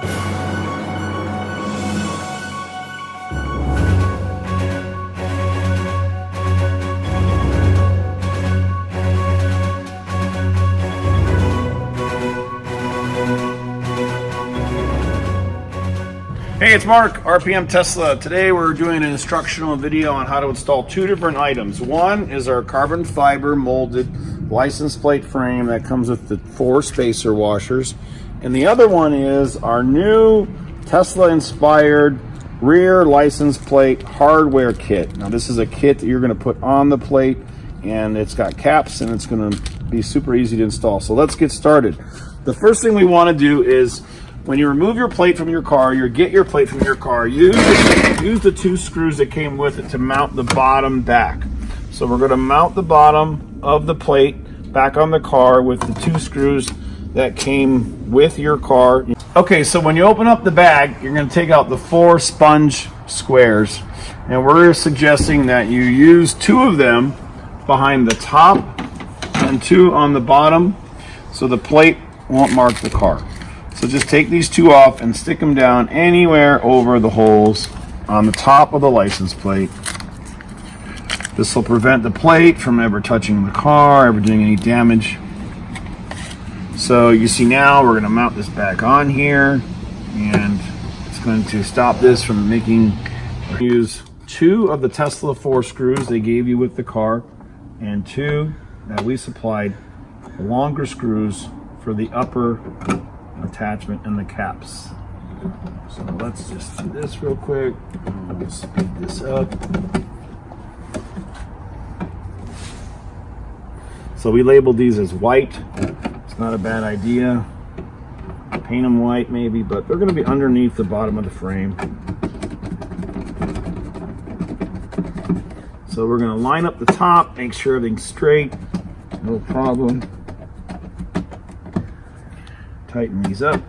Hey, it's Mark, RPM Tesla. Today we're doing an instructional video on how to install two different items. One is our carbon fiber molded license plate frame that comes with the 4 spacer washers. And the other one is our new Tesla-inspired rear license plate hardware kit. Now this is a kit that you're going to put on the plate, and it's got caps and it's going to be super easy to install. So let's get started. The first thing we want to do is, when you remove your plate from your car, get your plate from your car, use the 2 screws that came with it to mount the bottom back. So we're going to mount the bottom of the plate back on the car with the 2 screws that came with your car. Okay, so when you open up the bag, you're going to take out the 4 sponge squares, and we're suggesting that you use 2 of them behind the top and 2 on the bottom so the plate won't mark the car. So just take these 2 off and stick them down anywhere over the holes on the top of the license plate. This will prevent the plate from ever touching the car, ever doing any damage. So you see now we're going to mount this back on here, and it's going to stop this from making. Use 2 of the Tesla 4 screws they gave you with the car, and 2 that we supplied, the longer screws for the upper attachment and the caps. So let's just do this real quick. We'll speed this up. So we labeled these as white. It's not a bad idea. Paint them white maybe, but they're going to be underneath the bottom of the frame. So we're going to line up the top, make sure everything's straight, no problem. Tighten these up.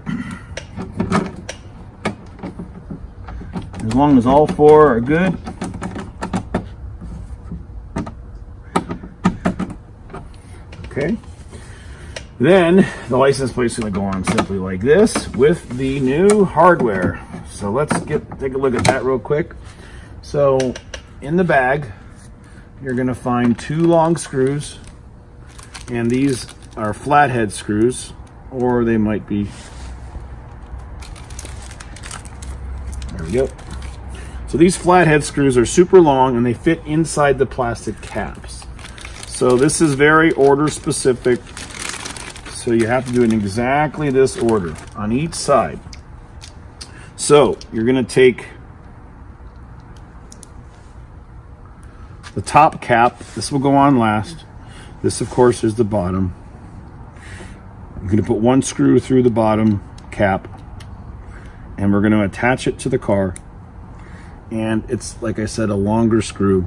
As long as all 4 are good. Okay. Then the license plate is going to go on simply like this with the new hardware. So let's take a look at that real quick. So in the bag, you're going to find 2 long screws, and these are flathead screws, or they might be, there we go. So these flathead screws are super long and they fit inside the plastic caps. So this is very order specific, so you have to do it in exactly this order on each side. So you're going to take the top cap, this will go on last. This of course is the bottom. I'm going to put 1 screw through the bottom cap, and we're going to attach it to the car. And it's, like I said, a longer screw.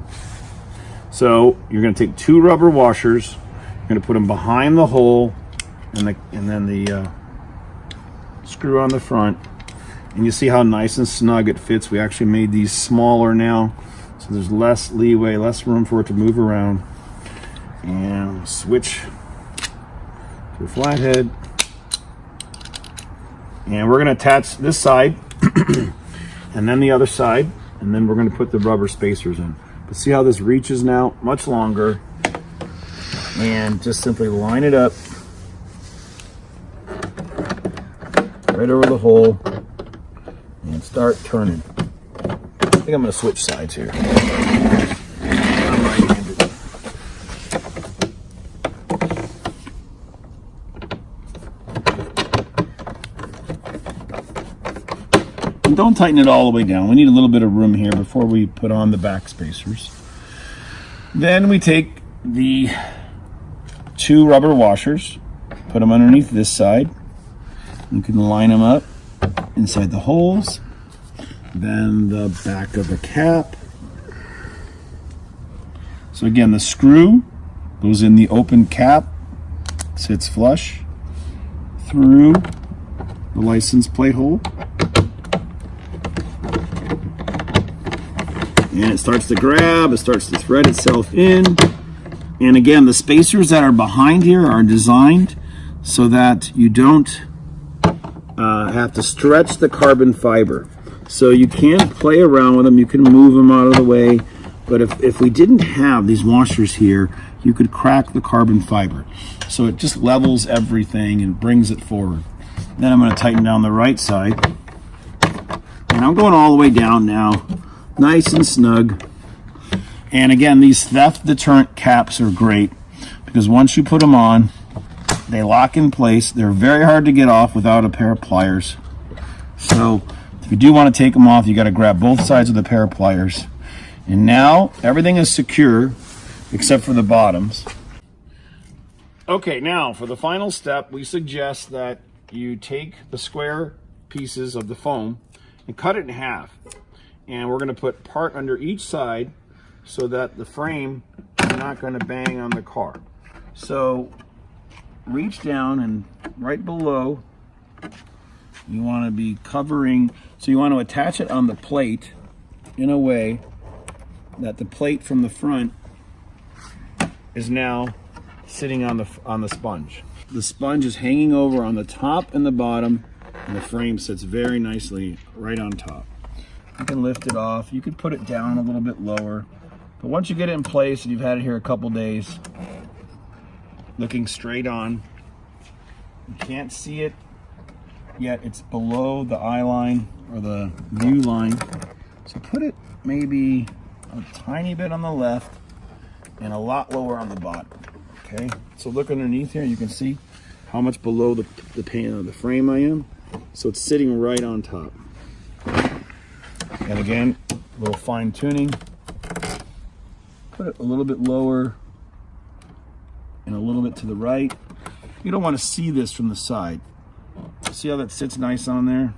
So you're going to take 2 rubber washers, you're going to put them behind the hole, and then the screw on the front. And you see how nice and snug it fits. We actually made these smaller now, so there's less leeway, less room for it to move around. And switch to a flathead, and we're going to attach this side and then the other side, and then we're going to put the rubber spacers in. But see how this reaches now? Much longer. And just simply line it up right over the hole and start turning. I think I'm going to switch sides here. I'm right-handed. And don't tighten it all the way down. We need a little bit of room here before we put on the back spacers. Then we take the 2 rubber washers, put them underneath this side. You can line them up inside the holes. Then the back of the cap. So again, the screw goes in the open cap, sits flush through the license plate hole. And it starts to grab, it starts to thread itself in. And again, the spacers that are behind here are designed so that you don't have to stretch the carbon fiber. So you can play around with them, you can move them out of the way, but if we didn't have these washers here, you could crack the carbon fiber. So it just levels everything and brings it forward. Then I'm going to tighten down the right side. And I'm going all the way down now, nice and snug. And again, these theft deterrent caps are great because once you put them on, they lock in place. They're very hard to get off without a pair of pliers. So if you do want to take them off, you got to grab both sides of the pair of pliers. And now everything is secure except for the bottoms. Okay, now for the final step, we suggest that you take the square pieces of the foam and cut it in half. And we're going to put part under each side so that the frame is not going to bang on the car. So reach down and right below, you want to be covering, so you want to attach it on the plate in a way that the plate from the front is now sitting on the sponge. The sponge is hanging over on the top and the bottom, and the frame sits very nicely right on top. You can lift it off. You could put it down a little bit lower. But once you get it in place and you've had it here a couple days, looking straight on, you can't see it yet. It's below the eye line or the view line. So put it maybe a tiny bit on the left and a lot lower on the bottom. Okay, so look underneath here, you can see how much below the frame I am. So it's sitting right on top. And again, a little fine tuning. Put it a little bit lower and a little bit to the right. You don't want to see this from the side. See how that sits nice on there?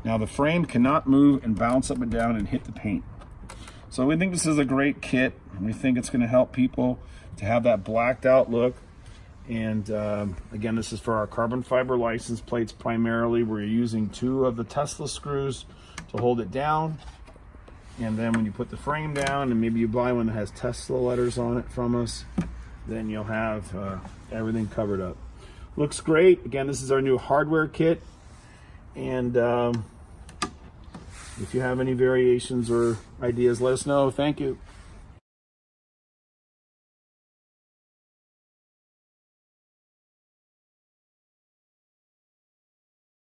Now the frame cannot move and bounce up and down and hit the paint. So we think this is a great kit. We think it's going to help people to have that blacked out look. And again, this is for our carbon fiber license plates primarily. We're using 2 of the Tesla screws to hold it down. And then when you put the frame down, and maybe you buy one that has Tesla letters on it from us, then you'll have everything covered up. Looks great. Again, this is our new hardware kit. And if you have any variations or ideas, let us know. Thank you.